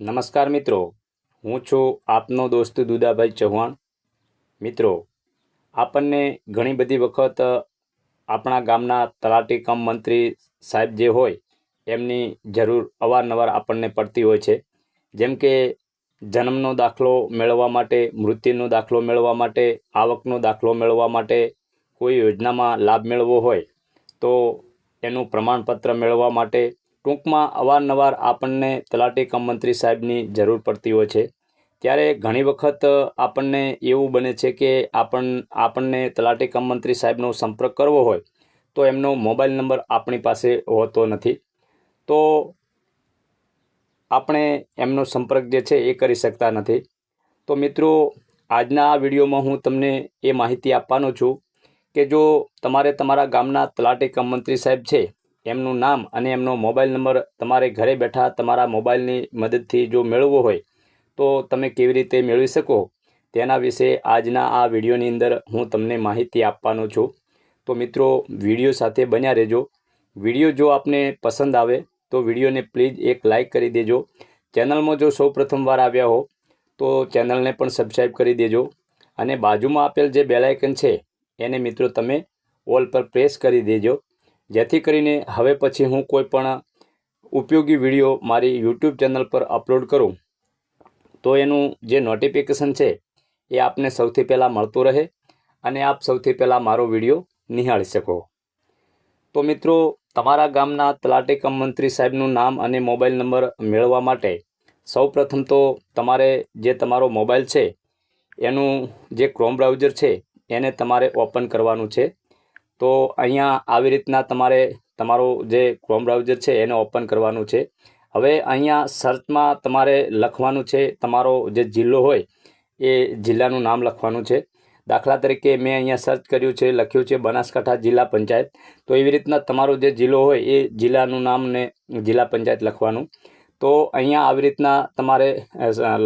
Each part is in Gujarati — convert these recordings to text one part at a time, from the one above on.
નમસ્કાર મિત્રો, હું છું આપનો દોસ્ત દુદાભાઈ ચૌહાણ। મિત્રો, આપણને ઘણી બધી વખત આપણા ગામના તલાટી કમ મંત્રી સાહેબ જે હોય એમની જરૂર અવારનવાર આપણને પડતી હોય છે। જેમ કે જન્મનો દાખલો મેળવવા માટે, મૃત્યુનો દાખલો મેળવવા માટે, આવકનો દાખલો મેળવવા માટે, કોઈ યોજનામાં લાભ મેળવવો હોય તો એનું પ્રમાણપત્ર મેળવવા માટે, ટૂંકમાં અવારનવાર આપણને તલાટી કમ મંત્રી સાહેબની જરૂર પડતી હોય છે। ત્યારે ઘણી વખત આપણને એવું બને છે કે આપણને તલાટી કમ મંત્રી સાહેબનો સંપર્ક કરવો હોય તો એમનો મોબાઈલ નંબર આપણી પાસે હોતો નથી, તો આપણે એમનો સંપર્ક જે છે એ કરી શકતા નથી। તો મિત્રો, આજના આ વિડીયોમાં હું તમને એ માહિતી આપવાનો છું કે જો તમારે તમારા ગામના તલાટી કમ મંત્રી સાહેબ છે એમનું નામ અને એમનો મોબાઈલ નંબર તમારે ઘરે બેઠા તમારા મોબાઈલની મદદથી જો મેળવવો હોય તો તમે કેવી રીતે મેળવી શકો તેના વિશે આજના આ વિડીયોની અંદર હું તમને માહિતી આપવાનો છું। તો મિત્રો, વિડીયો સાથે બન્યા રહેજો। વિડીયો જો આપને પસંદ આવે તો વિડીયોને પ્લીઝ એક લાઇક કરી દેજો। ચેનલમાં જો સૌ પ્રથમવાર આવ્યા હો તો ચેનલને પણ સબસ્ક્રાઈબ કરી દેજો અને બાજુમાં આપેલ જે બેલ આઇકન છે એને મિત્રો તમે ઓલ પર પ્રેસ કરી દેજો, જેથી કરીને હવે પછી હું કોઈ પણ ઉપયોગી વિડીયો મારી યુટ્યુબ ચેનલ પર અપલોડ કરું તો એનું જે નોટિફિકેશન છે એ આપને સૌથી પહેલાં મળતું રહે અને આપ સૌથી પહેલાં મારો વિડીયો નિહાળી શકો। તો મિત્રો, તમારા ગામના તલાટી કમ મંત્રી સાહેબનું નામ અને મોબાઈલ નંબર મેળવવા માટે સૌપ્રથમ તો તમારે જે તમારો મોબાઈલ છે એનું જે ક્રોમ બ્રાઉઝર છે એને તમારે ઓપન કરવાનું છે। તો અહીંયા આવી રીતના તમારે તમારો જે ક્રોમ બ્રાઉઝર છે એને ઓપન કરવાનું છે। હવે અહીંયા સર્ચમાં તમારે લખવાનું છે તમારો જે જિલ્લો હોય એ જિલ્લાનું નામ લખવાનું છે। દાખલા તરીકે મેં અહીંયા સર્ચ કર્યું છે, લખ્યું છે બનાસકાંઠા જિલ્લા પંચાયત, તો એવી રીતના તમારો જે જિલ્લો હોય એ જિલ્લાનું નામ ને જિલ્લા પંચાયત લખવાનું। તો અહીંયા આવી રીતના તમારે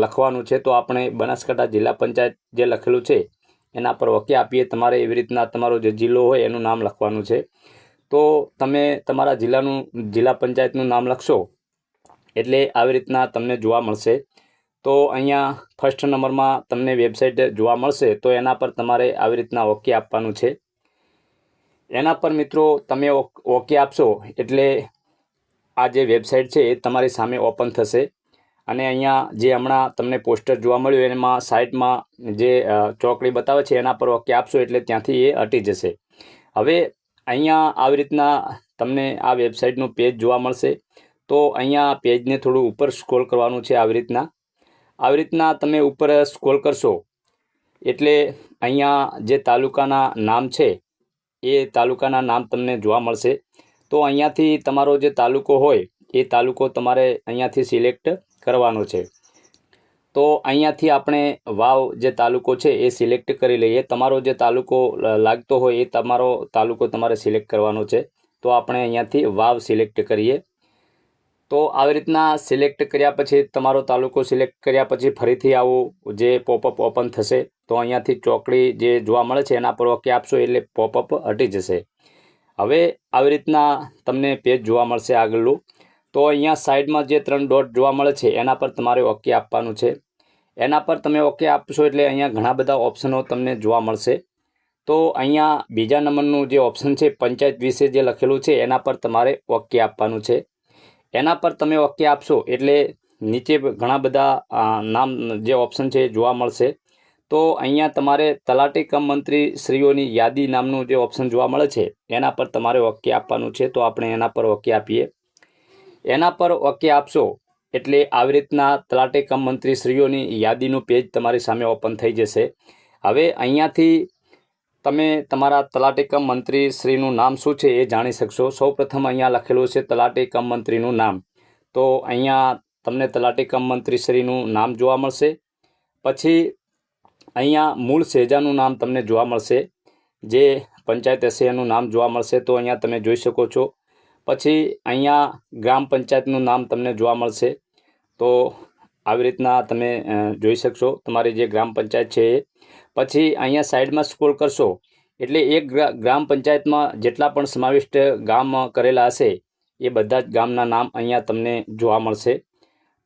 લખવાનું છે। તો આપણે બનાસકાંઠા જિલ્લા પંચાયત જે લખેલું છે એના પર ઓકે આપીએ। તમારે એવી રીતના તમારો જે જિલ્લો હોય એનું નામ લખવાનું છે। તો તમે તમારા જિલ્લા પંચાયતનું નામ લખશો એટલે આવી રીતના તમને જોવા મળશે। તો અહીંયા ફર્સ્ટ નંબરમાં તમને વેબસાઇટ જોવા મળશે, તો એના પર તમારે આવી રીતના ઓકે આપવાનું છે। એના પર મિત્રો તમે ઓકે આપશો એટલે આ જે વેબસાઇટ છે એ તમારી સામે ઓપન થશે અને અહીંયા જે હમણાં તમને પોસ્ટર જોવા મળ્યું એમાં સાઇડમાં જે ચોકડી બતાવે છે એના પર ઓકે આપશો એટલે ત્યાંથી એ હટી જશે। હવે અહીંયા આવી રીતના તમને આ વેબસાઇટનું પેજ જોવા મળશે। તો અહીંયા પેજને થોડું ઉપર સ્ક્રોલ કરવાનું છે। આવી રીતના તમે ઉપર સ્ક્રોલ કરશો એટલે અહીંયા જે તાલુકાના નામ છે એ તાલુકાના નામ તમને જોવા મળશે। તો અહીંયાથી તમારો જે તાલુકો હોય એ તાલુકો તમારે અહીંયાથી સિલેક્ટ કરવાનો છે। તો અહીંયાથી આપણે વાવ જે તાલુકો છે એ સિલેક્ટ કરી લઈએ। તમારો જે તાલુકો લાગતો હોય એ તમારો તાલુકો તમારે સિલેક્ટ કરવાનો છે। તો આપણે અહીંયાથી વાવ સિલેક્ટ કરીએ। તો આવી રીતના સિલેક્ટ કર્યા પછી તમારો તાલુકો સિલેક્ટ કર્યા પછી ફરીથી આવું જે પોપઅપ ઓપન થશે। તો અહીંયાથી ચોકડી જે જોવા મળે છે એના પર ઓકે આપશો એટલે પોપઅપ હટી જશે। હવે આવી રીતના તમને પેજ જોવા મળશે આગળનું। તો અહીંયા સાઈડમાં જે 3 ડોટ જોવા મળે છે એના પર તમારે ઓકે આપવાનું છે। એના પર તમે ઓકે આપશો એટલે અહીંયા ઘણા બધા ઓપ્શનો તમને જોવા મળશે। તો અહીંયા બીજા નંબરનું જે ઓપ્શન છે પંચાયત વિશે જે લખેલું છે એના પર તમારે ઓકે આપવાનું છે। એના પર તમે ઓકે આપશો એટલે નીચે ઘણા બધા નામ જે ઓપ્શન છે જોવા મળશે। તો અહીંયા તમારે તલાટી કમ મંત્રી શ્રીઓની યાદી નામનું જે ઓપ્શન જોવા મળે છે એના પર તમારે ઓકે આપવાનું છે। તો આપણે એના પર ઓકે આપીએ। એના પર ઓકે આપશો એટલે આવી રીતના તલાટી કમ મંત્રી શ્રીઓની યાદીનું પેજ તમારી સામે ઓપન થઈ જશે। હવે અહીંયાથી તમે તમારા તલાટી કમ મંત્રી શ્રીનું નામ શું છે એ જાણી શકશો। સૌપ્રથમ અહીંયા લખેલું છે તલાટી કમ મંત્રીનું નામ, તો અહીંયા તમને તલાટી કમ મંત્રી શ્રીનું નામ જોવા મળશે। પછી અહીંયા મૂળ સેજાનું નામ તમને જોવા મળશે, જે પંચાયત હશે એનું નામ જોવા મળશે। તો અહીંયા તમે જોઈ શકો છો। પછી અહીંયા ગ્રામ પંચાયતનું નામ તમને જોવા મળશે। તો આવી રીતના તમે જોઈ શકશો તમારી જે ગ્રામ પંચાયત છે એ। પછી અહીંયા સાઈડમાં સ્ક્રોલ કરશો એટલે એક ગ્રામ પંચાયતમાં જેટલા પણ સમાવિષ્ટ ગામ કરેલા હશે એ બધા જ ગામના નામ અહીંયા તમને જોવા મળશે।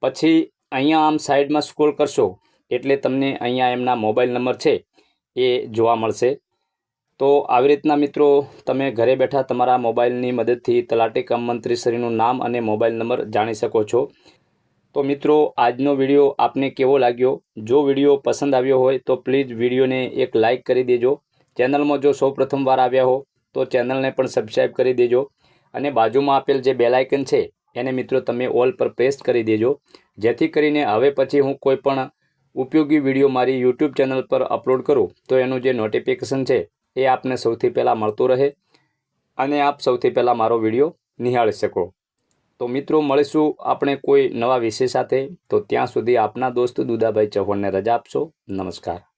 પછી અહીંયા આમ સાઈડમાં સ્ક્રોલ કરશો એટલે તમને અહીંયા એમના મોબાઈલ નંબર છે એ જોવા મળશે। તો આવી રીતના મિત્રો તમે ઘરે બેઠા તમારા મોબાઈલની મદદથી તલાટી કમ મંત્રીશ્રીનું નામ અને મોબાઈલ નંબર જાણી શકો છો। તો મિત્રો આજનો વિડીયો આપને કેવો લાગ્યો? જો વિડીયો પસંદ આવ્યો હોય તો પ્લીઝ વિડીયોને એક લાઇક કરી દેજો। ચેનલમાં જો સૌ પ્રથમવાર આવ્યા હો તો ચેનલને પણ સબસ્ક્રાઈબ કરી દેજો અને બાજુમાં આપેલ જે બેલ આઇકન છે એને મિત્રો તમે ઓલ પર પ્રેસ કરી દેજો, જેથી કરીને હવે પછી હું કોઈ પણ ઉપયોગી વિડીયો મારી યુટ્યુબ ચેનલ પર અપલોડ કરું તો એનું જે નોટિફિકેશન છે એ આપને સૌથી પહેલાં મળતું રહે અને આપ સૌથી પહેલાં મારો વિડીયો નિહાળી શકો। તો મિત્રો મળીશું આપણે કોઈ નવા વિષય સાથે। તો ત્યાં સુધી આપના દોસ્ત દુદાભાઈ ચૌહાણને રજા આપશો। નમસ્કાર।